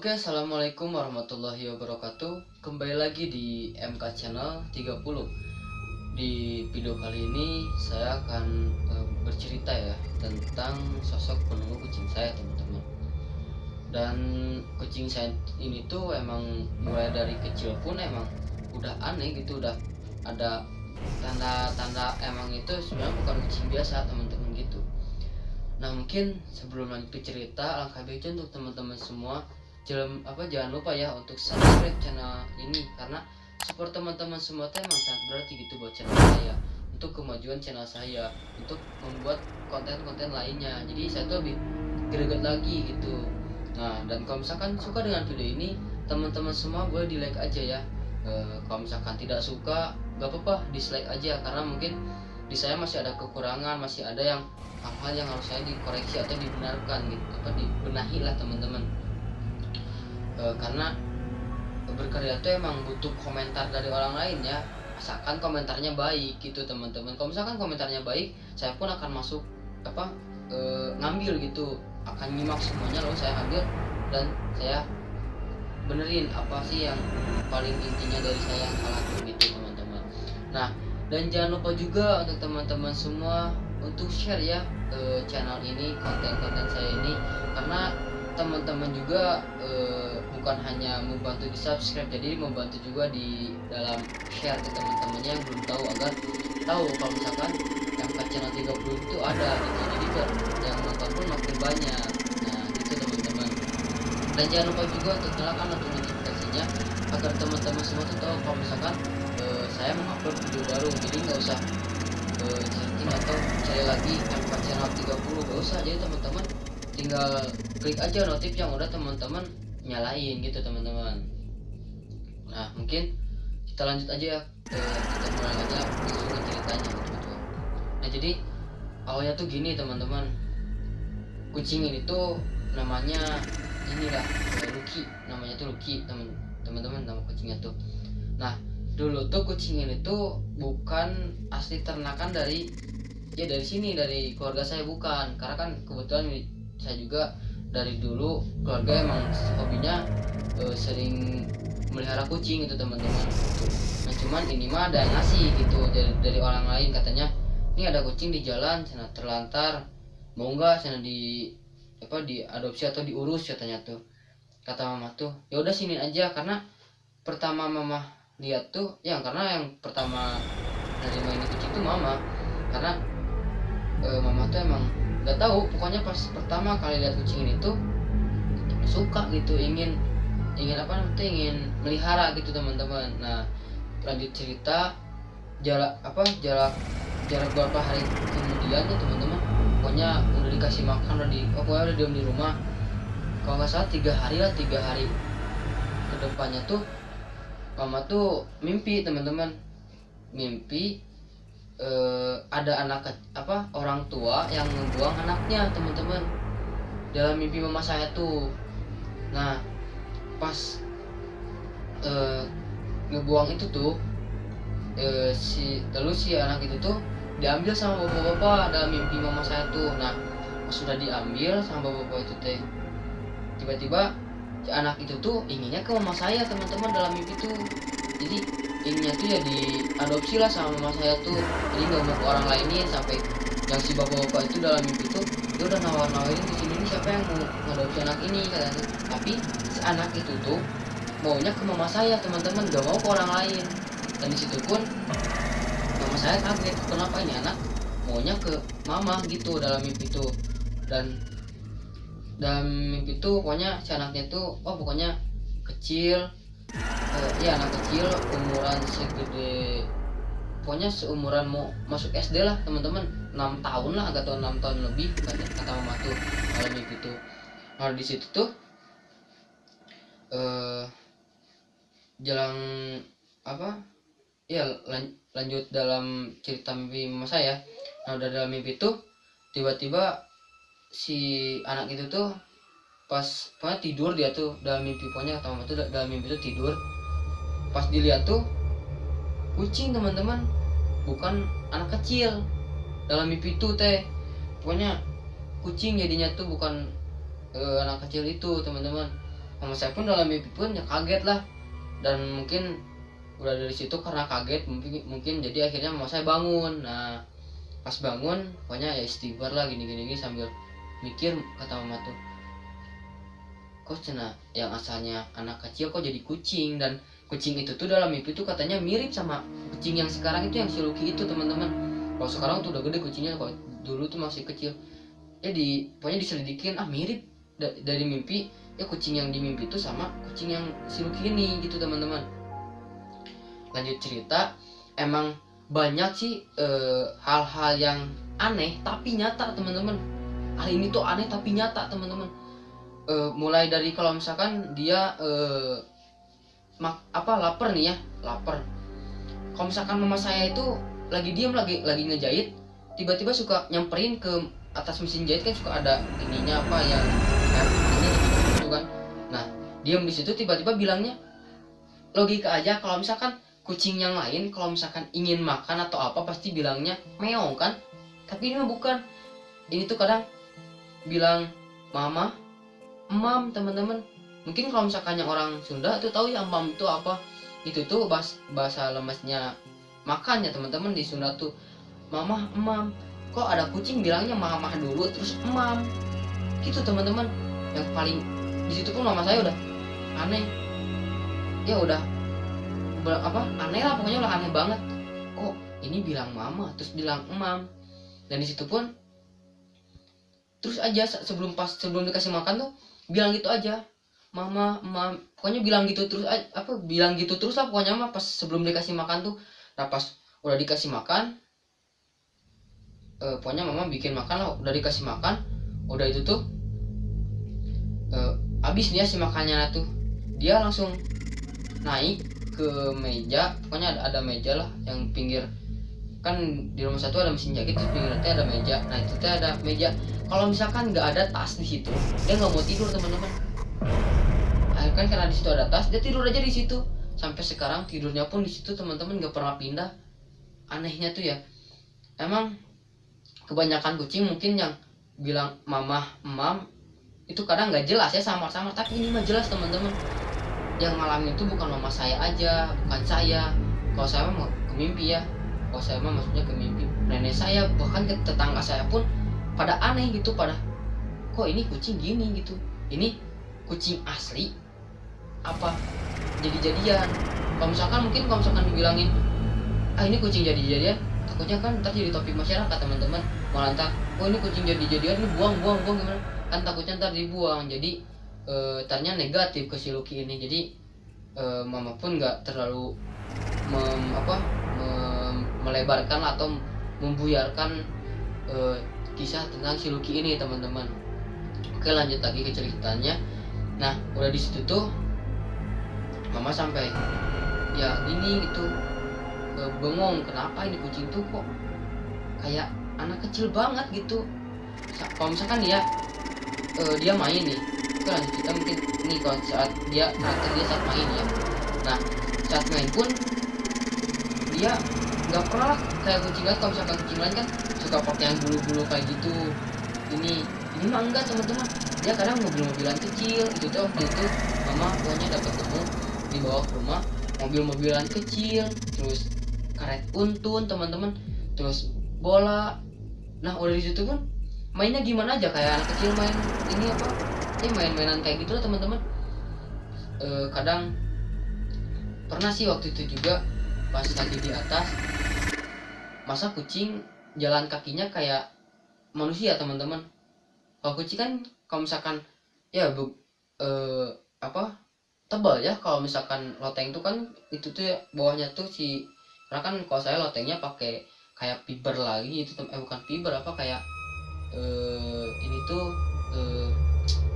Oke, assalamualaikum warahmatullahi wabarakatuh. Kembali lagi di MK Channel 30. Di video kali ini saya akan bercerita ya tentang sosok penunggu kucing saya, teman-teman. Dan kucing saya ini tuh emang mulai dari kecil pun emang udah aneh gitu, udah ada tanda-tanda emang itu sebenarnya bukan kucing biasa, teman-teman gitu. Nah, mungkin sebelum lanjut ke cerita, alangkah baiknya untuk teman-teman semua jangan lupa ya untuk subscribe channel ini, karena support teman-teman semua itu emang sangat berarti gitu buat channel saya, untuk kemajuan channel saya, untuk membuat konten-konten lainnya. Jadi saya tuh lebih greget lagi gitu. Nah, dan kalau misalkan suka dengan video ini, teman-teman semua boleh di like aja ya. Kalau misalkan tidak suka, gak apa-apa, dislike aja, karena mungkin di saya masih ada kekurangan, masih ada yang hal-hal yang harus saya dikoreksi atau dibenarkan gitu, dibenahi lah teman-teman. Karena berkarya itu emang butuh komentar dari orang lain ya, asalkan komentarnya baik gitu teman-teman. Kalau misalkan komentarnya baik, saya pun akan masuk ngambil gitu, akan nyimak semuanya lalu saya ambil dan saya benerin apa sih yang paling intinya dari saya yang salah gitu teman-teman. Nah, dan jangan lupa juga untuk teman-teman semua untuk share ya channel ini, konten-konten saya ini, karena teman-teman juga bukan hanya membantu di subscribe, jadi membantu juga di dalam share ke teman-temannya yang belum tahu, agar tahu kalau misalkan MK channel 30 itu ada gitu, jadi biar yang nonton pun makin banyak. Nah gitu teman-teman, dan jangan lupa juga untuk nyalakan notifikasinya agar teman-teman semua tuh tahu kalau misalkan saya mengupload video baru. Jadi nggak usah searching atau cari lagi MK channel 30, gak usah. Jadi teman-teman tinggal klik aja notif yang udah teman-teman nyalain gitu teman-teman. Nah mungkin kita lanjut aja ya, kita mulai aja langsung ke ceritanya gitu. Nah jadi awalnya tuh gini teman-teman, kucing ini tuh namanya inilah Lucky, namanya tuh Lucky teman-teman, nama kucingnya tuh. Nah dulu tuh kucing ini tuh bukan asli ternakan dari sini, dari keluarga saya, bukan, karena kan kebetulan saya juga dari dulu keluarga emang hobinya sering melihara kucing gitu teman-teman. Nah cuman ini mah ada yang ngasih gitu dari orang lain, katanya ini ada kucing di jalan sana terlantar, mau nggak sana diadopsi atau diurus, katanya tuh. Kata mama tuh ya udah sini aja, karena pertama mama lihat tuh karena yang pertama nerima ini kucing tuh mama, karena mama tuh emang nggak tahu, pokoknya pas pertama kali lihat kucing ini tuh suka gitu, ingin ingin melihara gitu teman-teman. Nah lanjut cerita, jarak beberapa hari kemudian ya teman-teman, pokoknya udah dikasih makan, pokoknya udah diam di rumah. Kalau nggak salah 3 hari ke depannya tuh mama tuh mimpi teman-teman, mimpi ada orang tua yang ngebuang anaknya teman-teman, dalam mimpi mama saya tuh. Nah pas ngebuang itu tuh si anak itu tuh diambil sama bapak-bapak dalam mimpi mama saya tuh. Nah pas sudah diambil sama bapak-bapak itu teh, tiba-tiba si anak itu tuh inginnya ke mama saya teman-teman dalam mimpi tuh. Jadi inginnya tuh ya diadopsi lah sama mama saya tuh, jadi nggak mau ke orang lainnya. Sampai yang si bapak-bapak itu dalam mimpi tuh dia udah nawar-nawarin di sini nih, siapa yang mau ngadopsi anak ini katanya. Tapi si anak itu tuh maunya ke mama saya teman-teman, gak mau ke orang lain. Dan disitu pun mama saya kaget, kenapa ini anak maunya ke mama gitu dalam mimpi tuh. Dan dalam mimpi tuh pokoknya si anaknya tuh pokoknya kecil, anak kecil umuran segede, pokoknya seumuran mau masuk SD lah teman-teman, 6 tahun lah, agak tahun 6 tahun lebih kata mama tuh dalam mimpi tuh. Nah di situ tuh lanjut dalam cerita mimpi mama saya. Nah udah dalam mimpi tuh tiba-tiba si anak itu tuh pokoknya tidur, dia tuh dalam mimpi, pokoknya kata mama tuh dalam mimpi tuh tidur. Pas dilihat tuh kucing teman-teman, bukan anak kecil dalam mimpi tuh teh, pokoknya kucing jadinya tuh bukan anak kecil itu teman-teman. mama saya pun dalam mimpi pun ya kaget lah, dan mungkin udah dari situ karena kaget mungkin jadi akhirnya mama saya bangun. Nah pas bangun pokoknya ya istighfar lah gini sambil mikir, kata mama tuh, kok cina yang asalnya anak kecil kok jadi kucing, dan kucing itu tuh dalam mimpi tuh katanya mirip sama kucing yang sekarang itu, yang si Lucky itu teman-teman. Kalau sekarang tuh udah gede kucingnya, kalau dulu tuh masih kecil. Ya pokoknya diselidikin, mirip dari mimpi ya, kucing yang di mimpi itu sama kucing yang si Lucky ini gitu teman-teman. Lanjut cerita, emang banyak sih hal-hal yang aneh tapi nyata teman-teman. Hal ini tuh aneh tapi nyata teman-teman. Mulai dari kalau misalkan dia lapar nih ya, lapar. Kalau misalkan mama saya itu lagi diam lagi ngejahit, tiba-tiba suka nyamperin ke atas mesin jahit, kan suka ada ininya apa yang ini gitu kan. Nah diam di situ tiba-tiba bilangnya, logika aja kalau misalkan kucing yang lain kalau misalkan ingin makan atau apa pasti bilangnya meong kan, tapi ini mah bukan. Ini tuh kadang bilang mama, emam teman-teman. Mungkin kalau misalkan yang orang Sunda tuh tahu ya emam itu apa. Itu tuh bahasa lemesnya makan ya teman-teman. Di Sunda tuh mama, emam. Kok ada kucing bilangnya mama dulu terus emam gitu teman-teman. Yang paling di situ pun mama saya udah aneh ya, udah aneh lah pokoknya, lah aneh banget. Kok ini bilang mama terus bilang emam. Dan di situ pun terus aja sebelum dikasih makan tuh bilang gitu aja, mama, emam, pokoknya bilang gitu terus bilang gitu terus lah pokoknya mah pas sebelum dikasih makan tuh. Nah pas udah dikasih makan, pokoknya mama bikin makan lah, udah dikasih makan, udah itu tuh habis dia si makannya tuh, dia langsung naik ke meja. Pokoknya ada meja lah yang pinggir, kan di rumah satu ada mesin jahit, terus pinggirnya ada meja. Nah itu tuh ada meja, kalau misalkan nggak ada tas di situ dia nggak mau tidur teman-teman. Akhirnya kan karena di situ ada tas, dia tidur aja di situ sampai sekarang, tidurnya pun di situ teman-teman, nggak pernah pindah. Anehnya tuh ya, emang kebanyakan kucing mungkin yang bilang mama, emam itu kadang nggak jelas ya, samar-samar, tapi ini mah jelas teman-teman. Yang malam itu bukan mama saya aja, bukan saya. Kalau saya mah ke mimpi ya, kalau saya mah maksudnya ke mimpi nenek saya, bahkan ke tetangga saya pun pada aneh gitu, pada kok ini kucing gini gitu, ini kucing asli apa jadi-jadian. Kalau misalkan dibilangin ini kucing jadi-jadian, takutnya kan ntar jadi topik masyarakat teman-teman, malah ntar ini kucing jadi-jadian, ini buang gimana kan, takutnya ntar dibuang. Jadi ternyata negatif ke si Lucky ini. Jadi mama pun nggak terlalu melebarkan atau membuyarkan kisah tentang si Lucky ini teman-teman. Oke lanjut lagi ke ceritanya. Nah udah di situ tuh mama sampai ya gini gitu, bengong kenapa ini kucing tuh kok kayak anak kecil banget gitu. Kalau misalkan dia main nih, oke lanjut kita mungkin ini kalau saat dia saat main ya. Nah saat main pun dia nggak pernah kayak kucing lain. Kalau misalkan kucing lain kan suka pakai yang bulu-bulu kayak gitu, ini mah enggak teman-teman. Dia kadang mobil-mobilan kecil itu tuh. Waktu itu mama pokoknya dapat ketemu dibawa ke rumah mobil-mobilan kecil, terus karet untun teman-teman, terus bola. Nah udah di situ pun mainnya gimana aja kayak anak kecil main ini apa ya, main-mainan kayak gitu lah teman-teman. Kadang pernah sih waktu itu juga pas lagi di atas, masa kucing jalan kakinya kayak manusia teman-teman. Kalau kucing kan kalau misalkan ya tebal ya, kalau misalkan loteng itu kan itu tuh ya, bawahnya tuh karena kan kalau saya lotengnya pakai kayak fiber lagi itu bukan fiber kayak ini tuh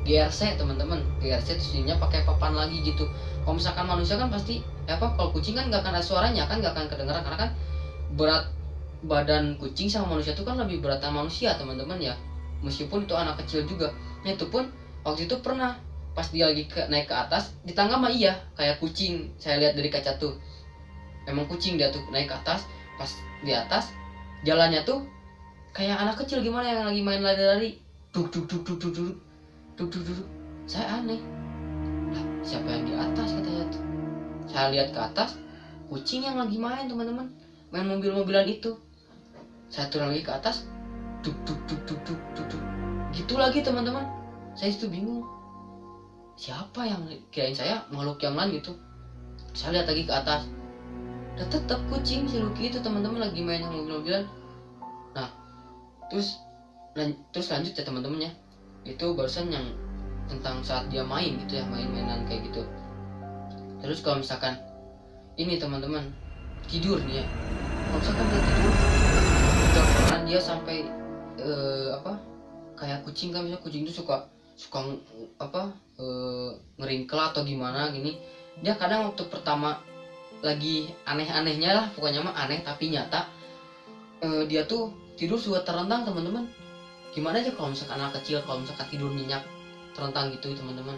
GRC teman-teman. GRC tuh pakai papan lagi gitu. Kalau misalkan manusia kan pasti kalau kucing kan nggak akan ada suaranya kan, nggak akan kedengaran karena kan berat badan kucing sama manusia tuh kan lebih beratan manusia teman-teman ya, meskipun itu anak kecil juga. Nah itu pun waktu itu pernah pas dia lagi naik ke atas di tangga mah iya kayak kucing, saya lihat dari kaca tuh emang kucing dia tuh naik ke atas. Pas di atas jalannya tuh kayak anak kecil gimana yang lagi main lari-lari, duk. Saya aneh, lah siapa yang di atas katanya tuh. Saya lihat ke atas, kucing yang lagi main teman-teman, main mobil-mobilan itu. Saya turun lagi ke atas, duk duk duk duk duk duk, duk. Gitu lagi teman-teman. Saya itu bingung, siapa yang kirain saya makhluk yang lain gitu. Saya lihat lagi ke atas, dan tetap kucing si Lucky itu teman-teman lagi main yang mobil-mobilan. Nah terus lanjut ya teman-teman ya, itu barusan yang tentang saat dia main gitu ya, main-mainan kayak gitu. Terus kalau misalkan ini teman-teman tidur nih ya, kalau misalkan dia tidur jangan dia sampai kayak kucing kan, misalnya kucing itu suka ngeringkel atau gimana gini. Dia kadang waktu pertama lagi aneh-anehnya lah, pokoknya mah aneh tapi nyata, dia tuh tidur suka terentang teman-teman. Gimana aja kalau misalkan anak kecil kalau misalkan tidur nyenyak terentang gitu teman-teman.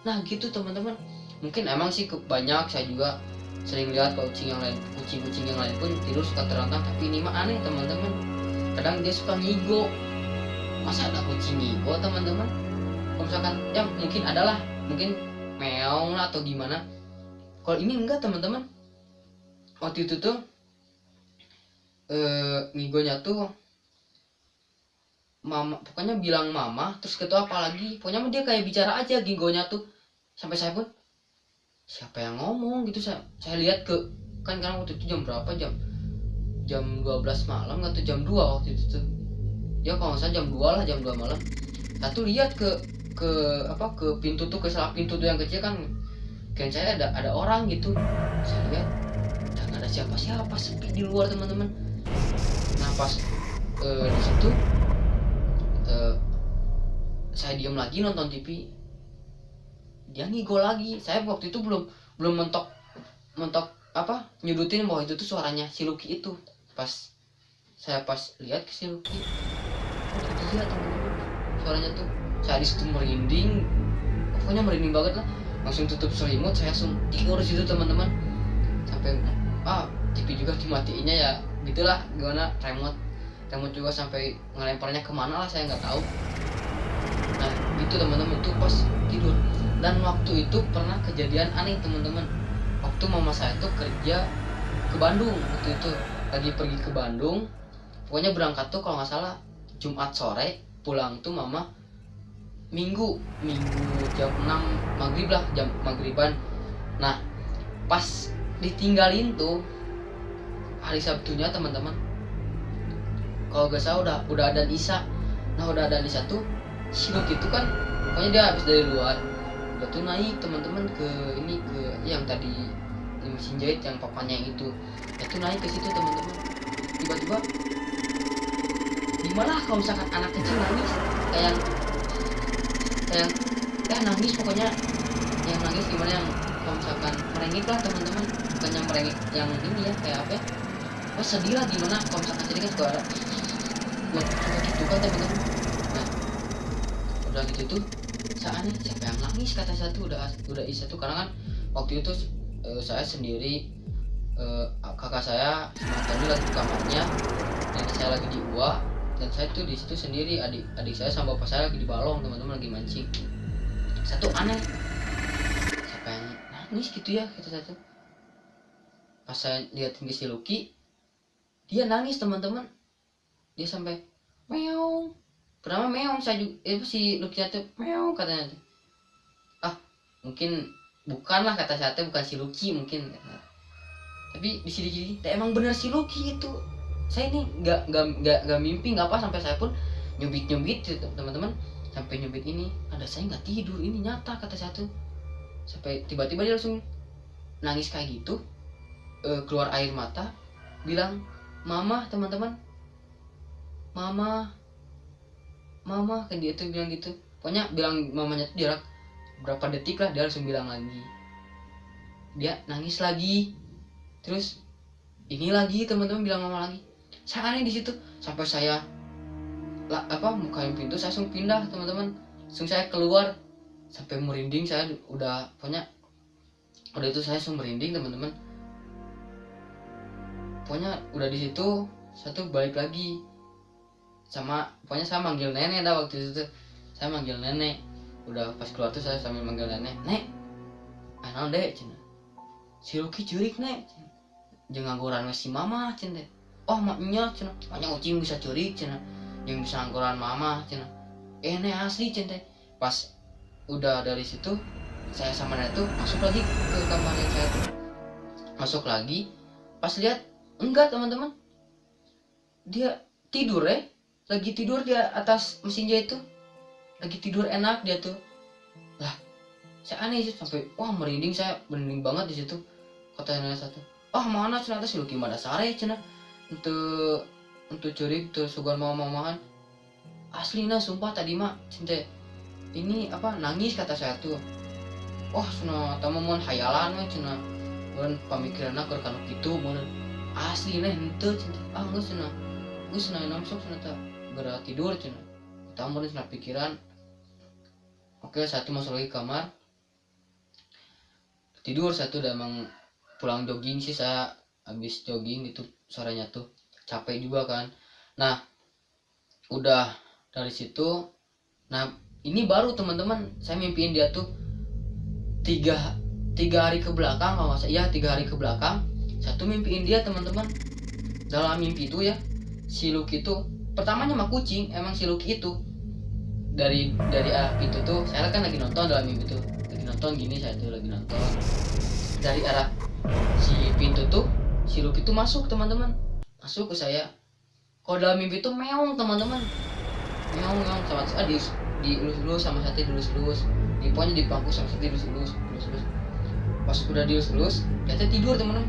Nah gitu teman-teman, mungkin emang sih banyak, saya juga sering lihat kucing yang lain, kucing-kucing yang lain pun tidur suka terentang, tapi ini mah aneh teman-teman. Kadang dia suka ngigo. Masa ada kucing ngigo teman-teman? Kalau misalkan ya mungkin adalah, mungkin meong lah atau gimana. Kalau ini enggak teman-teman. Waktu itu tuh ngigonya tuh mama, pokoknya bilang mama, terus gitu apa lagi, pokoknya dia kayak bicara aja ngigonya tuh. Sampai saya pun, siapa yang ngomong gitu. Saya lihat ke kan, karena waktu itu jam berapa, jam 12 malam atau jam 2 waktu itu tuh ya, kalau nggak salah jam 2 lah, jam 2 malam. Satu lihat ke pintu tuh, ke salah pintu tuh yang kecil kan, kirain saya ada orang gitu. Saya lihat dan ada siapa-siapa, sepi di luar teman-teman. Nah pas di situ saya diam lagi nonton TV, dia ngigo lagi. Saya waktu itu belum mentok nyudutin bahwa itu tuh suaranya si Lucky itu. Saya lihat ke si Lucky, itu dia teman-teman suaranya tuh. Saya disitu merinding, pokoknya merinding banget lah. Langsung tutup selimut, saya langsung tidur di situ teman-teman. Sampai TV juga dimatiinnya ya gitulah, gimana, remote juga sampai ngelemparnya kemana lah saya nggak tahu. Nah itu teman-teman tuh pas tidur. Dan waktu itu pernah kejadian aneh teman-teman. Waktu mama saya tuh kerja ke Bandung, waktu itu lagi pergi ke Bandung. Pokoknya berangkat tuh kalau nggak salah Jumat sore, pulang tuh mama Minggu jam 6 maghrib lah, jam maghriban. Nah pas ditinggalin tuh hari Sabtunya teman-teman, kalau gak salah udah ada Isya. Nah udah ada Isya tuh si Lucky itu kan, pokoknya dia habis dari luar, udah tuh naik teman-teman ke yang tadi di mesin jahit yang papanya yang itu. Dia tuh naik ke situ teman-teman. Tiba-tiba gimana kalau misalkan anak kecil nangis, kayak nangis, pokoknya yang nangis gimana, yang kalau misalkan merengek lah teman-teman, bukan yang merengek yang ini ya, kayak apa ya, sedih lah gimana. Kalau misalkan sedih kan juga ada gitu kan teman-teman. Nah udah gitu tuh saatnya siapa yang nangis kata satu, udah Isya tuh, karena kan waktu itu saya sendiri, kakak saya sama Tony lagi di kamarnya, nenek saya lagi di gua, dan saya tuh di situ sendiri. Adik saya sama bapak saya lagi di balong teman-teman, lagi mancing. Satu aneh, siapa yang nangis gitu ya kata satu. Pas saya liatin ke si Lucky, dia nangis teman-teman. Dia sampai meong, pertama meong. Saya juga si Lucky tuh meong katanya. Mungkin bukan lah kata saya, bukan si Lucky mungkin. Tapi di sini emang bener si Lucky itu. Saya ini nggak mimpi, nggak apa, sampai saya pun nyubit gitu, teman-teman. Sampai nyubit ini, ada saya nggak tidur, ini nyata kata satu. Sampai tiba-tiba dia langsung nangis kayak gitu, keluar air mata, bilang mama teman-teman, mama kan dia tuh bilang gitu. Pokoknya bilang mamanya tuh jarak berapa detik lah, dia langsung bilang lagi. Dia nangis lagi, terus ini lagi teman-teman, bilang mama lagi. Saya aneh di situ, sampai saya bukain pintu, saya langsung pindah teman-teman, langsung saya keluar. Sampai merinding saya, udah itu saya langsung merinding teman-teman. Pokoknya udah di situ satu balik lagi sama, pokoknya saya manggil nenek dah waktu itu tuh. Saya manggil nenek, udah pas keluar tuh saya sambil manggil nenek, naon deh cenah si Lucky curik nih jeung ngangguran si mama cenah oh maknya cenah maknya ucing bisa curik cenah yang bisa ngangguran mama cenah nih asli cenah pas udah dari situ saya sama dia tuh masuk lagi ke kamarnya saya tuh masuk lagi pas lihat enggak teman-teman dia tidur lagi tidur di atas mesin jahit tuh lagi tidur enak dia tuh lah saya aneh sih sampai wah merinding banget di situ kata nenek satu mana cenah si Lucky mah dasare cenah untuk curik tuh sugan mama-mamahan aslina sumpah tadi mah cinta ini apa nangis kata saya tuh cenah tamu mun hayalan mah cenah mun pamikiranna keur kana kitu mun asli henteu cenah geus cenah namsok cenah teh geura tidur cenah kita mun cenah pikiran oke satu masuk lagi kamar tidur satu udah emang pulang jogging sih saya habis jogging gitu sorenya tuh capek juga kan nah udah dari situ nah ini baru teman-teman saya mimpiin dia tuh tiga hari ke belakang kalau nggak salah, iya 3 hari ke belakang satu mimpiin dia teman-teman dalam mimpi itu ya si Lucky itu pertamanya mah kucing emang si Lucky itu dari arah pintu tuh saya kan lagi nonton dalam mimpi tuh lagi nonton gini saya tuh lagi nonton dari arah si pintu tuh si Lucky itu masuk teman-teman masuk ke saya kalau dalam mimpi tuh meong teman-teman meong sama dielus-elus sama sate dilus-elus di pokoknya di bangku sama sate dilus-elus pas udah dilus-elus dia tidur teman-teman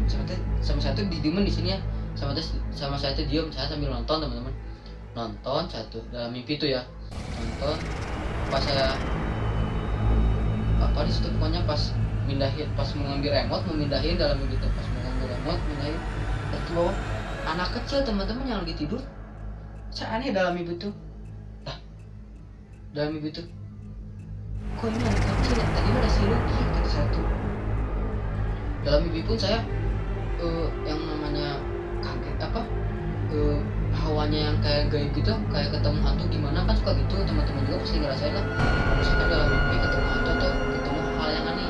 sama satu didiemin di sini ya sama satu diem saya sambil nonton teman-teman nonton satu dalam mimpi itu ya nonton pas saya apa di situ pokoknya pas mindahin pas mengambil remote memindahin dalam mimpi itu pas mengambil remote mindahin ke bawah anak kecil teman-teman yang lagi tidur saya aneh dalam mimpi itu dalam mimpi itu kok ini anak kecil ya tadi ada si Lucky kata satu dalam mimpi pun saya yang namanya kaget apa hawanya yang kayak gaib gitu kayak ketemu hantu gimana kan suka gitu teman-teman juga pasti ngerasain lah misalkan dalam mimpi ketemu hantu atau ketemu hal yang aneh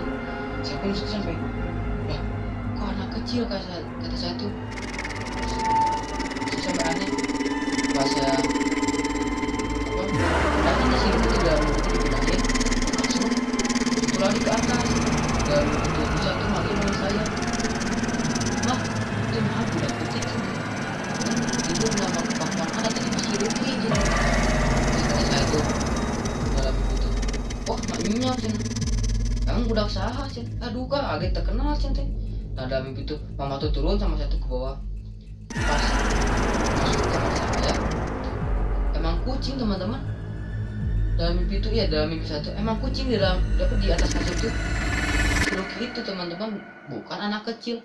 saya pun sampai lah kok anak kecil kata saya tuh sampai aneh pas saya datang ke sini tuh dalam mimpi dipindahin langsung itu lari ke atas dan itu bisa tuh manggil nama saya itu mah budak kecil itu nama kepangkuan ada tadi masih Lucky gitu kata saya tuh dalam itu maknya cen emang budak saha cen aduh kaget terkenal cen teh nah dalam mimpi itu mama tuh turun sama saya tuh ke bawah pas masuk ke kamar saya emang kucing teman-teman dalam mimpi itu ya dalam mimpi satu emang kucing di atas kasur tuh Lucky itu teman-teman bukan anak kecil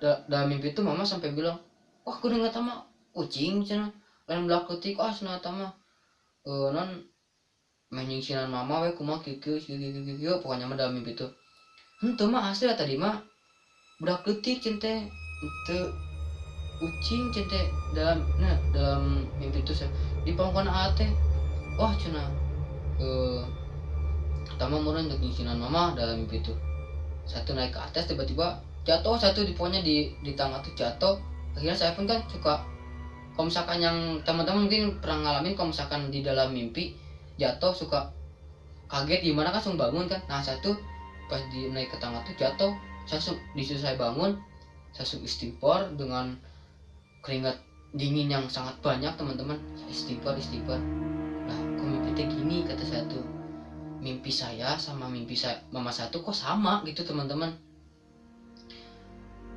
dalam mimpi itu mama sampai bilang wah aku dengar sama kucing cina lain belak ketik cenah tama non menyingsinan mama we kumaha kieu pokoknya mah dalam mimpi itu henteu mah asli tadi mah budak ketik cen teh henteu kucing cen teh dalam mimpi itu di pangkuan teh wah cenah pertama meureun untuk nyingsinan mama dalam mimpi itu satu naik ke atas tiba-tiba jatuh satu di pokoknya di tangga tuh jatuh akhirnya saya pun kan suka kalau misalkan yang teman-teman mungkin pernah ngalamin kalau misalkan di dalam mimpi jatuh suka kaget gimana kan langsung bangun kan nah satu pas di naik ke tangga tuh jatuh disitu saya bangun saya istighfar dengan keringat dingin yang sangat banyak teman-teman istighfar nah kok mimpi gini kata saya tuh mimpi saya sama mimpi saya mama satu kok sama gitu teman-teman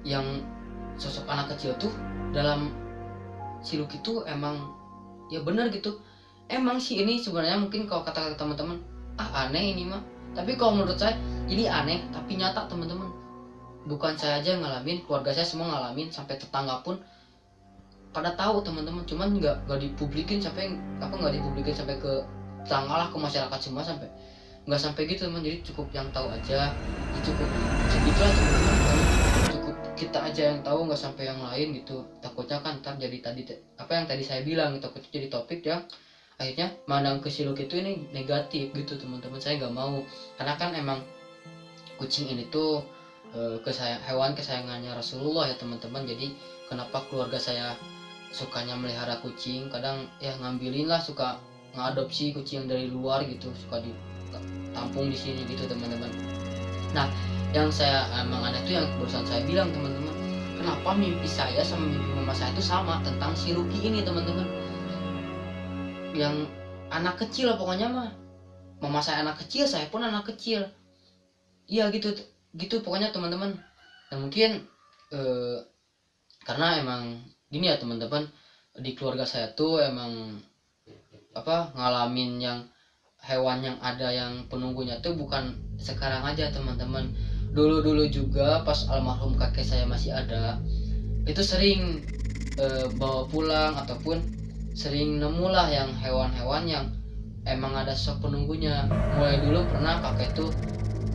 yang sosok anak kecil tuh dalam si Lucky tuh emang ya benar gitu emang sih ini sebenarnya mungkin kalau kata teman-teman aneh ini mah tapi kalau menurut saya ini aneh tapi nyata teman-teman bukan saya aja ngalamin keluarga saya semua ngalamin sampai tetangga pun pada tahu teman-teman cuman nggak dipublikin sampai ke tetangga lah ke masyarakat semua sampai nggak sampai gitu teman jadi cukup yang tahu aja ya cukup segitu aja teman-teman cukup kita aja yang tahu nggak sampai yang lain gitu takutnya kan ntar jadi apa yang tadi saya bilang takutnya jadi topik yang akhirnya mandang ke si Lucky itu ini negatif gitu teman-teman saya nggak mau karena kan emang kucing ini tuh hewan kesayangannya Rasulullah ya teman-teman. Jadi kenapa keluarga saya sukanya melihara kucing, kadang ya ngambilin lah, suka ngadopsi kucing yang dari luar gitu, suka ditampung di sini gitu teman-teman. Nah, yang saya emang aneh tuh yang barusan saya bilang teman-teman, kenapa mimpi saya sama mimpi mama saya itu sama tentang si Ruki ini teman-teman. Yang anak kecil pokoknya mah, mama saya anak kecil, saya pun anak kecil. Iya gitu gitu pokoknya teman-teman. Dan mungkin karena emang gini ya teman-teman, di keluarga saya tuh emang ngalamin yang hewan yang ada yang penunggunya tuh bukan sekarang aja teman-teman. Dulu juga pas almarhum kakek saya masih ada, itu sering bawa pulang ataupun sering nemulah yang hewan-hewan yang emang ada sosok penunggunya. Mulai dulu pernah kakek tuh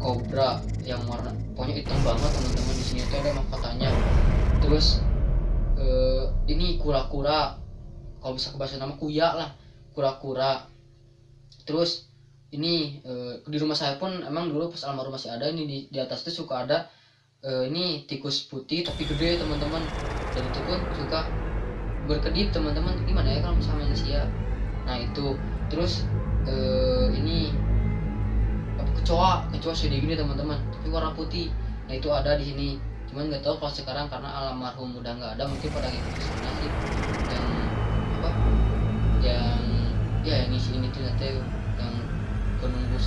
kobra yang warna pokoknya hitam banget teman-teman, di sini tuh ada mahkotanya. Terus ini kura-kura, kalau bisa bahasa nama kuya lah, kura-kura. Terus ini di rumah saya pun emang dulu pas almarhum masih ada, ini di atas tuh suka ada ini tikus putih tapi gede teman-teman, dan itu pun suka berkedip teman-teman. Gimana ya kalau misalnya manusia. Nah itu terus ini kecoa segede gini teman-teman tapi warna putih. Nah itu ada di sini, cuman nggak tahu kalau sekarang karena almarhum udah nggak ada, mungkin pada ngikut ke sana sih yang ngisi ini tuh nanti yang penunggu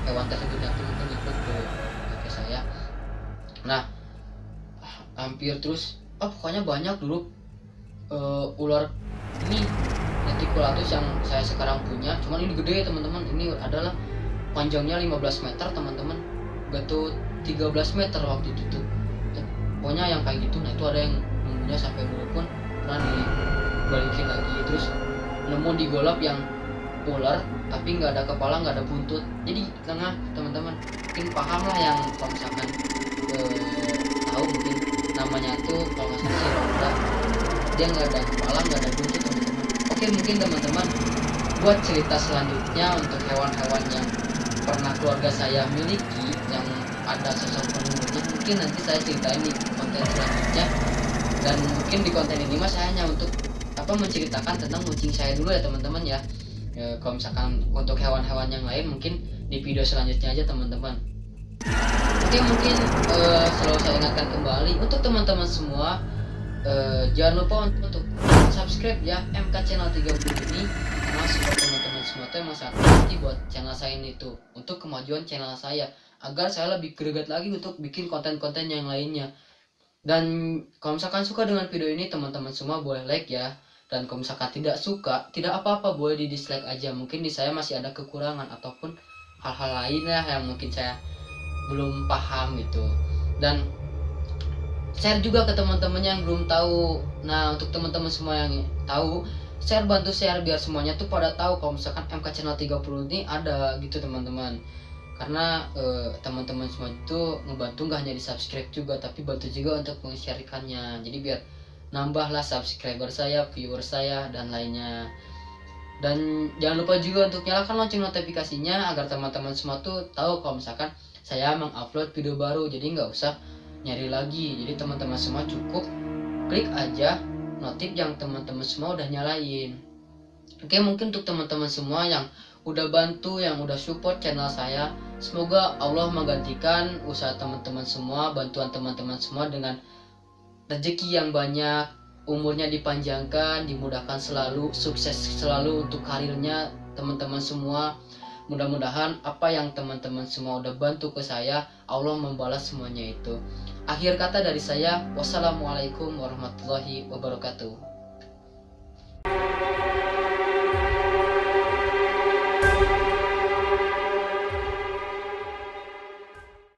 hewan tersebut nanti mungkin ikut ke kakek saya. Nah hampir terus pokoknya banyak dulu ular ini reticulatus yang saya sekarang punya, cuman ini gede teman-teman. Ini adalah panjangnya 15 meter teman-teman, betul 13 meter waktu itu tuh. Pokoknya yang kayak gitu. Nah itu ada yang nunggunya sampai dulu pun pernah dibalikin lagi. Terus nemu di golap yang ular tapi nggak ada kepala, nggak ada buntut, jadi di tengah teman-teman. Mungkin paham lah yang kalau misalkan tahu mungkin namanya tuh kalau nggak salah ronda, dia nggak ada kepala, nggak ada buntut teman-teman. Oke, mungkin teman-teman buat cerita selanjutnya untuk hewan-hewan yang pernah keluarga saya miliki yang ada sosok penunggunya, mungkin nanti saya ceritain di konten selanjutnya. Dan mungkin di konten ini mas saya hanya untuk menceritakan tentang kucing saya dulu ya teman-teman ya. Kalau misalkan untuk hewan-hewan yang lain mungkin di video selanjutnya aja teman-teman. Oke, mungkin selalu saya ingatkan kembali untuk teman-teman semua, jangan lupa untuk subscribe ya MK Channel 30 ini, karena support teman-teman semua itu emang sangat penting buat channel saya ini tuh, untuk kemajuan channel saya agar saya lebih greget lagi untuk bikin konten-konten yang lainnya. Dan kalau misalkan suka dengan video ini teman-teman semua boleh like ya, dan kalau misalkan tidak suka tidak apa-apa, boleh di dislike aja. Mungkin di saya masih ada kekurangan ataupun hal-hal lain lah yang mungkin saya belum paham gitu. Dan share juga ke teman-teman yang belum tahu. Nah untuk teman-teman semua yang tahu, bantu share biar semuanya tuh pada tahu kalau misalkan MK Channel 30 ini ada gitu teman-teman. Karena teman-teman semua itu ngebantu gak hanya di subscribe juga, tapi bantu juga untuk meng-sharekannya. Jadi biar nambahlah subscriber saya, viewer saya, dan lainnya. Dan jangan lupa juga untuk nyalakan lonceng notifikasinya agar teman-teman semua tuh tahu kalau misalkan saya mengupload video baru. Jadi nggak usah nyari lagi, jadi teman-teman semua cukup klik aja notif yang teman-teman semua udah nyalain. Oke, mungkin untuk teman-teman semua yang udah bantu, yang udah support channel saya, semoga Allah menggantikan usaha teman-teman semua, bantuan teman-teman semua dengan rezeki yang banyak, umurnya dipanjangkan, dimudahkan selalu, sukses selalu untuk karirnya teman-teman semua. Mudah-mudahan apa yang teman-teman semua udah bantu ke saya, Allah membalas semuanya itu. Akhir kata dari saya, wassalamualaikum warahmatullahi wabarakatuh.